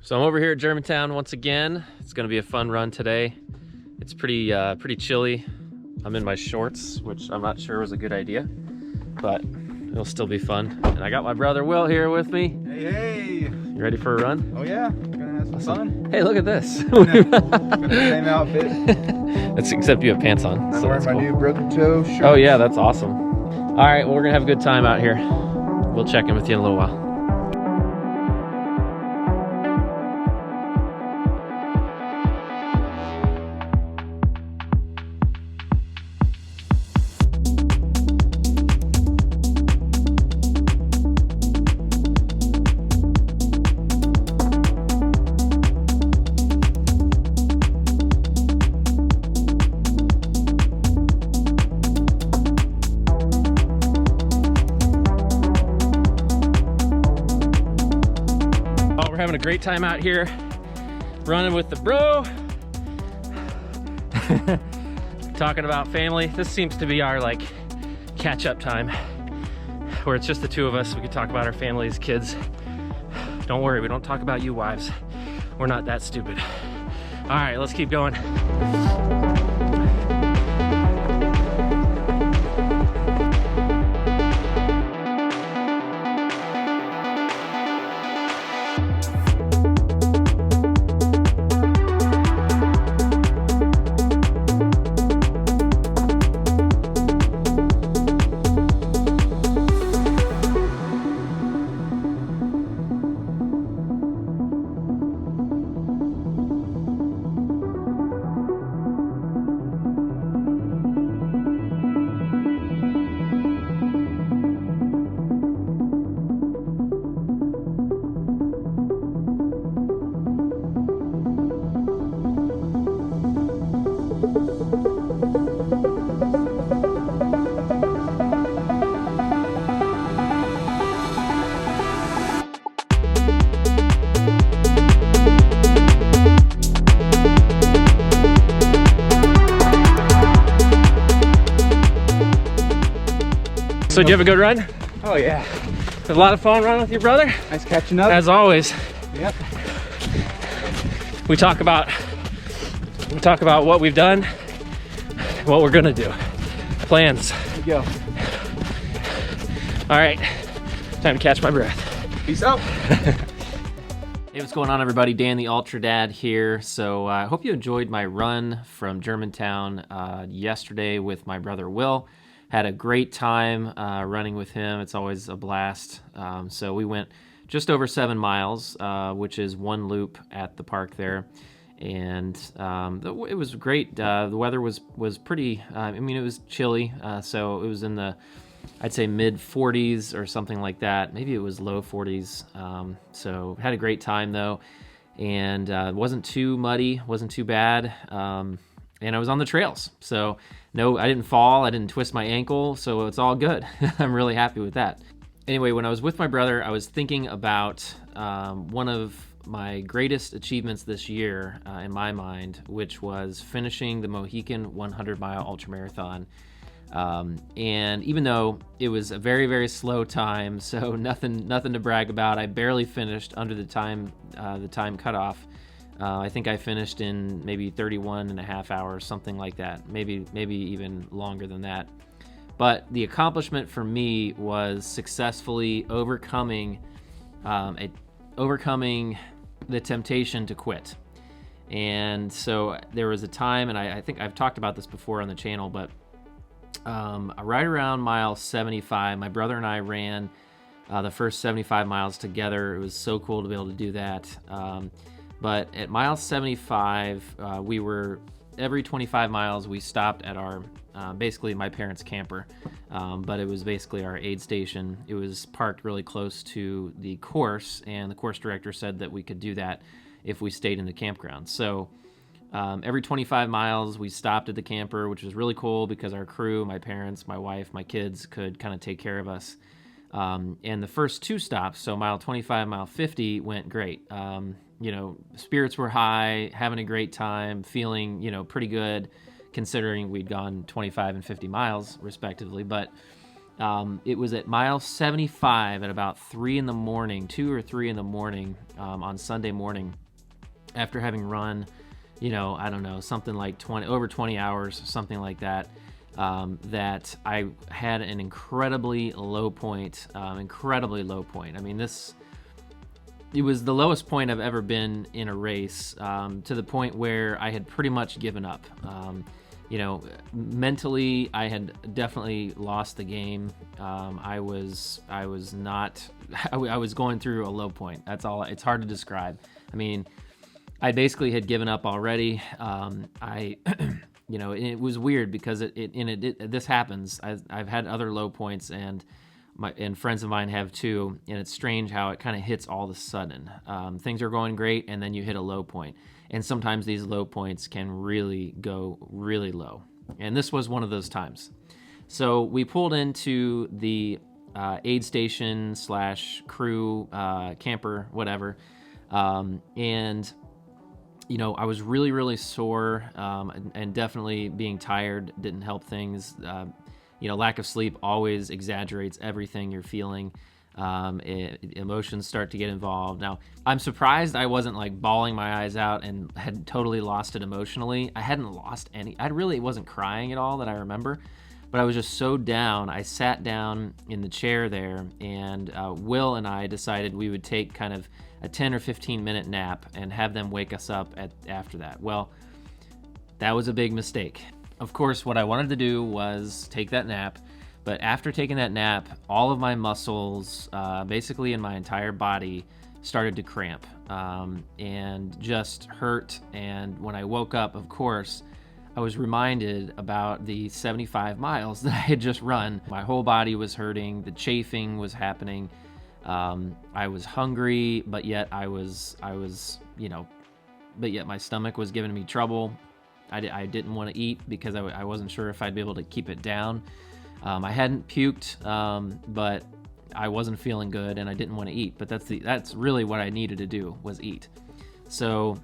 So I'm over here at Germantown once again. It's gonna be a fun run today. It's pretty chilly. I'm in my shorts, which I'm not sure was a good idea, but it'll still be fun. And I got my brother Will here with me. Hey! You ready for a run? Oh yeah, we're gonna have some fun. Hey, look at this. Same outfit. That's except you have pants on. I'm So wearing that's my cool. new broken toe shirt. Oh yeah, that's awesome. All right, well, we're gonna have a good time out here. We'll check in with you in a little while. We're having a great time out here running with the bro. Talking about family. This seems to be our like catch-up time where it's just the two of us. We can talk about our families, kids. Don't worry, we don't talk about you wives. We're not that stupid. All right, let's keep going. So did you have a good run? Oh yeah. A lot of fun running with your brother? Nice catching up. As always. Yep. We talk about what we've done, what we're gonna do. Plans. Here we go. All right, time to catch my breath. Peace out. Hey, what's going on, everybody? Dan the Ultra Dad here. So I hope you enjoyed my run from Germantown yesterday with my brother Will. Had a great time running with him. It's always a blast. So we went just over 7 miles, which is one loop at the park there. And it was great. The weather was pretty, it was chilly. So it was in the, I'd say mid 40s or something like that. Maybe it was low 40s. So had a great time though. And it wasn't too muddy, wasn't too bad. And I was on the trails. So no, I didn't fall, I didn't twist my ankle, so it's all good. I'm really happy with that. Anyway, when I was with my brother, I was thinking about one of my greatest achievements this year in my mind, which was finishing the Mohican 100-mile ultramarathon. And even though it was a very, very slow time, so nothing to brag about, I barely finished under the time cutoff. I think I finished in maybe 31 and a half hours, something like that. Maybe even longer than that. But the accomplishment for me was successfully overcoming the temptation to quit. And so there was a time, and I think I've talked about this before on the channel, but right around mile 75, my brother and I ran the first 75 miles together. It was so cool to be able to do that. But at mile 75, we were, every 25 miles, we stopped at our, basically my parents' camper, but it was basically our aid station. It was parked really close to the course, and the course director said that we could do that if we stayed in the campground. So every 25 miles, we stopped at the camper, which was really cool because our crew, my parents, my wife, my kids could kind of take care of us. And the first 2 stops, so mile 25, mile 50, went great. Spirits were high, having a great time, feeling, pretty good considering we'd gone 25 and 50 miles respectively. But It was at mile 75 at about 3 in the morning, 2 or 3 in the morning on Sunday morning, after having run, I don't know, something like over 20 hours, something like that, that I had an incredibly low point. I mean, it was the lowest point I've ever been in a race, to the point where I had pretty much given up. Mentally, I had definitely lost the game. I was going through a low point. That's all. It's hard to describe. I mean, I basically had given up already. It was weird because this happens. I've had other low points, and friends of mine have too, and it's strange how it kind of hits all of a sudden. Things are going great, and then you hit a low point. And sometimes these low points can really go really low. And this was one of those times. So we pulled into the aid station / crew, camper, whatever. And, I was really, really sore, and definitely being tired didn't help things. Lack of sleep always exaggerates everything you're feeling. Emotions start to get involved. Now, I'm surprised I wasn't like bawling my eyes out and had totally lost it emotionally. I hadn't lost any. I really wasn't crying at all that I remember, but I was just so down. I sat down in the chair there, and Will and I decided we would take kind of a 10 or 15 minute nap and have them wake us up after that. Well, that was a big mistake. Of course, what I wanted to do was take that nap. But after taking that nap, all of my muscles, basically in my entire body, started to cramp and just hurt. And when I woke up, of course, I was reminded about the 75 miles that I had just run. My whole body was hurting. The chafing was happening. I was hungry, but yet but yet my stomach was giving me trouble. I didn't want to eat because I wasn't sure if I'd be able to keep it down. I hadn't puked, but I wasn't feeling good, and I didn't want to eat. But that's really what I needed to do, was eat. So,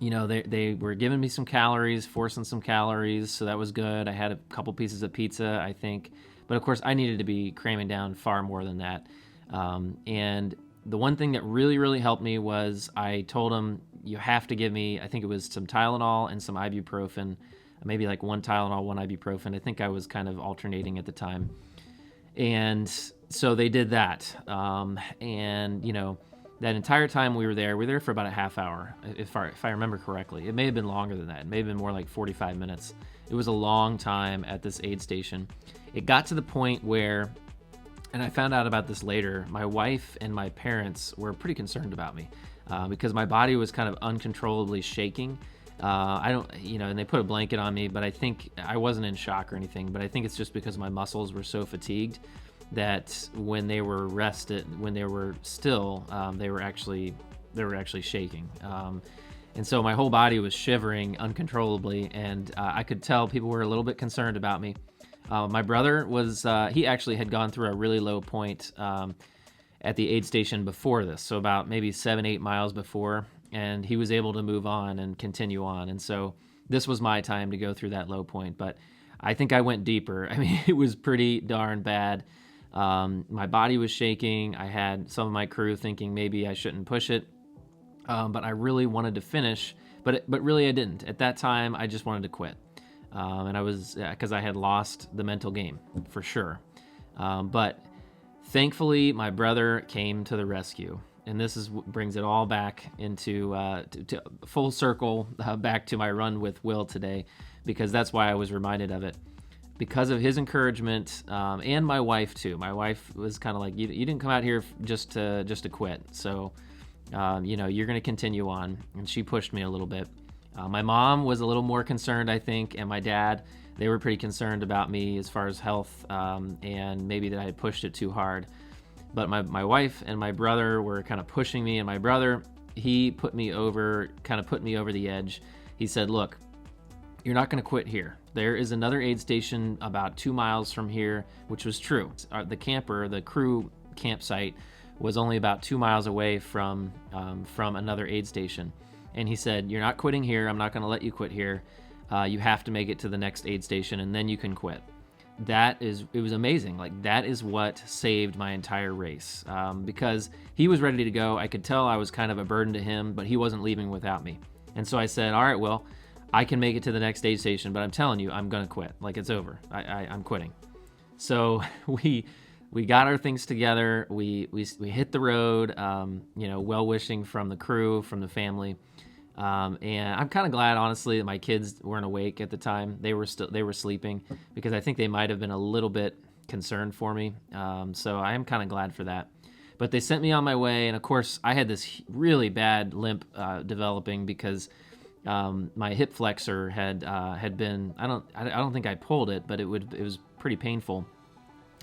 they were giving me some calories, forcing some calories, so that was good. I had a couple pieces of pizza, I think. But of course, I needed to be cramming down far more than that. And the one thing that really, really helped me was I told them, you have to give me, I think it was some Tylenol and some ibuprofen. Maybe like one Tylenol, one ibuprofen. I think I was kind of alternating at the time. And so they did that. And, that entire time we were there for about a half hour, if I remember correctly. It may have been longer than that. It may have been more like 45 minutes. It was a long time at this aid station. It got to the point where, and I found out about this later, my wife and my parents were pretty concerned about me because my body was kind of uncontrollably shaking. And they put a blanket on me, but I think I wasn't in shock or anything, but I think it's just because my muscles were so fatigued that when they were rested, when they were still, they were actually shaking. And so my whole body was shivering uncontrollably, and I could tell people were a little bit concerned about me. My brother he actually had gone through a really low point at the aid station before this, so about maybe 7-8 miles before, and he was able to move on and continue on. And so this was my time to go through that low point, but I think I went deeper. I mean, it was pretty darn bad. My body was shaking. I had some of my crew thinking maybe I shouldn't push it, but I really wanted to finish, but really I didn't. At that time, I just wanted to quit. And I was, because I had lost the mental game for sure. But thankfully, my brother came to the rescue. And this brings it all back into to full circle, back to my run with Will today, because that's why I was reminded of it. Because of his encouragement, and my wife too. My wife was kind of like, you didn't come out here just to quit. So, you're going to continue on. And she pushed me a little bit. My mom was a little more concerned, I think, and my dad, they were pretty concerned about me as far as health, and maybe that I had pushed it too hard. But my wife and my brother were kind of pushing me, and my brother, he put me over the edge. He said, look, you're not going to quit here. There is another aid station about 2 miles from here, which was true. The crew campsite was only about 2 miles away from another aid station. And he said, you're not quitting here. I'm not going to let you quit here. You have to make it to the next aid station, and then you can quit. it was amazing. Like, that is what saved my entire race, because he was ready to go. I could tell I was kind of a burden to him, but he wasn't leaving without me. And so I said, all right, well, I can make it to the next aid station, but I'm telling you, I'm going to quit. Like, it's over. I'm quitting. So we got our things together. We hit the road, well wishing from the crew, from the family. And I'm kind of glad, honestly, that my kids weren't awake at the time. They were sleeping, because I think they might have been a little bit concerned for me. So I am kind of glad for that. But they sent me on my way, and of course I had this really bad limp developing, because my hip flexor had been, I don't think I pulled it, but it was pretty painful.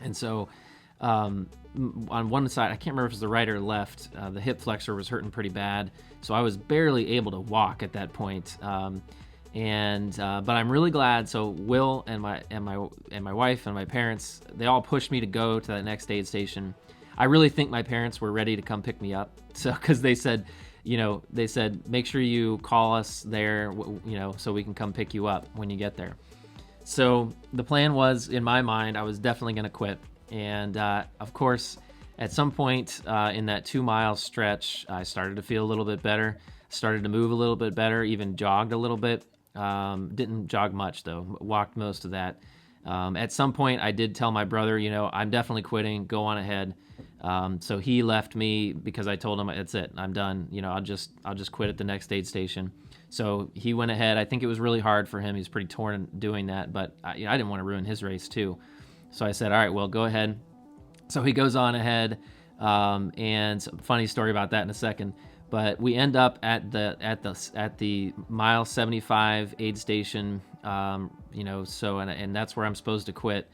And so on one side, I can't remember if it was the right or left, the hip flexor was hurting pretty bad. So I was barely able to walk at that point. But I'm really glad. So Will and my wife and my parents, they all pushed me to go to that next aid station. I really think my parents were ready to come pick me up. So, because they said, make sure you call us there, so we can come pick you up when you get there. So the plan was, in my mind, I was definitely going to quit. And of course, at some point in that 2-mile stretch, I started to feel a little bit better, started to move a little bit better, even jogged a little bit. Didn't jog much, though, walked most of that. At some point, I did tell my brother, I'm definitely quitting, go on ahead. So he left me, because I told him, that's it, I'm done. I'll just quit at the next aid station. So he went ahead. I think it was really hard for him. He was pretty torn doing that, but I didn't want to ruin his race too. So I said, all right, well, go ahead. So he goes on ahead, and funny story about that in a second. But we end up at the mile 75 aid station, and that's where I'm supposed to quit.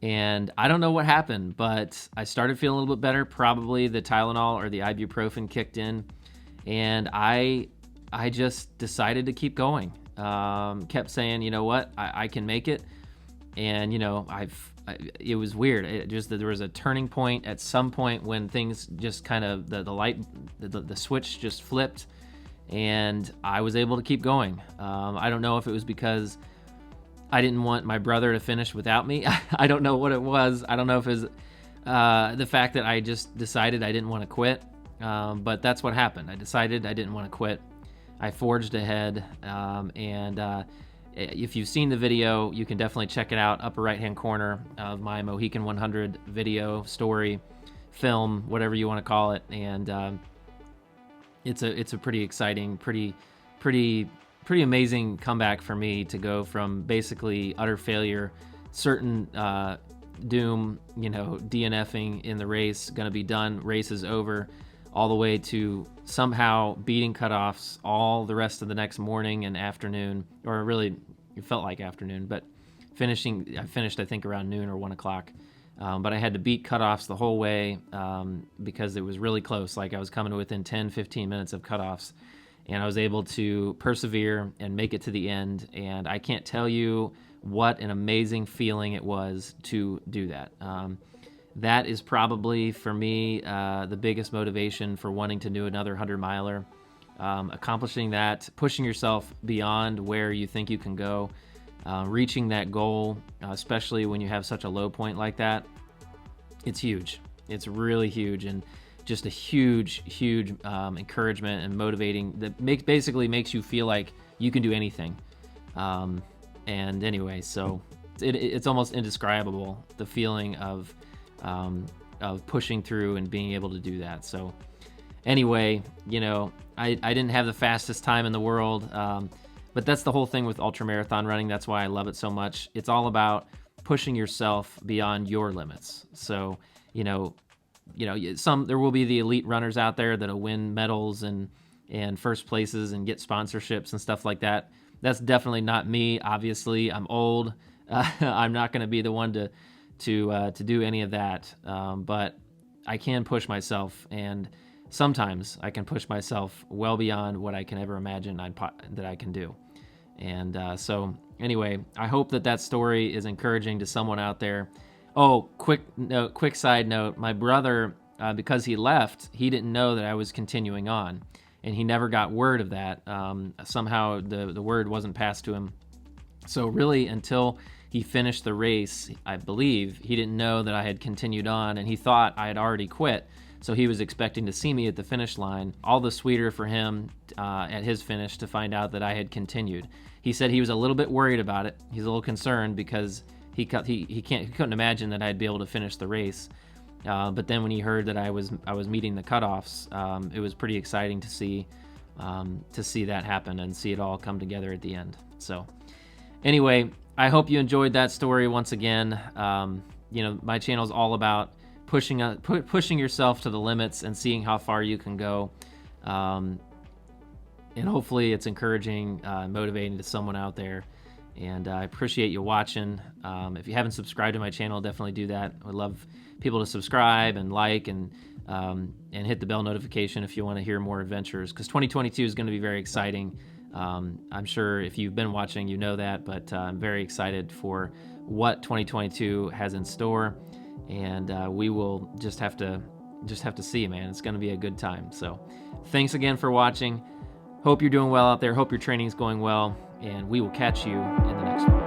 And I don't know what happened, but I started feeling a little bit better. Probably the Tylenol or the ibuprofen kicked in, and I just decided to keep going. Kept saying, you know what, I can make it. And it was weird. It just that there was a turning point at some point when things just kind of the switch just flipped, and I was able to keep going. I don't know if it was because I didn't want my brother to finish without me. I don't know what it was. I don't know if it was the fact that I just decided I didn't want to quit. But that's what happened. I decided I didn't want to quit. I forged ahead, and if you've seen the video, you can definitely check it out, upper right-hand corner of my Mohican 100 video, story, film, whatever you want to call it. And it's a pretty exciting, pretty amazing comeback for me to go from basically utter failure, certain doom, DNFing in the race, gonna be done, race is over, all the way to somehow beating cutoffs all the rest of the next morning and afternoon, or really it felt like afternoon, but I finished I think around noon or 1 o'clock. But I had to beat cutoffs the whole way because it was really close. Like, I was coming to within 10-15 minutes of cutoffs, and I was able to persevere and make it to the end. And I can't tell you what an amazing feeling it was to do that. That is probably, for me, the biggest motivation for wanting to do another 100-miler. Accomplishing that, pushing yourself beyond where you think you can go, reaching that goal, especially when you have such a low point like that, it's huge. It's really huge, and just a huge encouragement and motivating that basically makes you feel like you can do anything. And anyway, so it's almost indescribable, the feeling of pushing through and being able to do that. So anyway, I didn't have the fastest time in the world, but that's the whole thing with ultramarathon running. That's why I love it so much. It's all about pushing yourself beyond your limits. So, there will be the elite runners out there that'll win medals and first places and get sponsorships and stuff like that. That's definitely not me. Obviously, I'm old. I'm not going to be the one to do any of that. But I can push myself, and sometimes I can push myself well beyond what I can ever imagine that I can do. And so anyway, I hope that story is encouraging to someone out there. Oh, quick side note, my brother, because he left, he didn't know that I was continuing on, and he never got word of that. Somehow the word wasn't passed to him. So really, until he finished the race. I believe he didn't know that I had continued on, and he thought I had already quit. So he was expecting to see me at the finish line. All the sweeter for him at his finish to find out that I had continued. He said he was a little bit worried about it. He's a little concerned because he couldn't imagine that I'd be able to finish the race. But then when he heard that I was meeting the cutoffs, it was pretty exciting to see that happen and see it all come together at the end. So anyway, I hope you enjoyed that story once again. My channel is all about pushing yourself to the limits and seeing how far you can go. And hopefully it's encouraging, motivating to someone out there. And I appreciate you watching. If you haven't subscribed to my channel, definitely do that. I would love people to subscribe and like and hit the bell notification if you want to hear more adventures, because 2022 is going to be very exciting. I'm sure if you've been watching, you know that, but I'm very excited for what 2022 has in store, and we will just have to see, man. It's going to be a good time. So thanks again for watching. Hope you're doing well out there. Hope your training's going well, and we will catch you in the next one.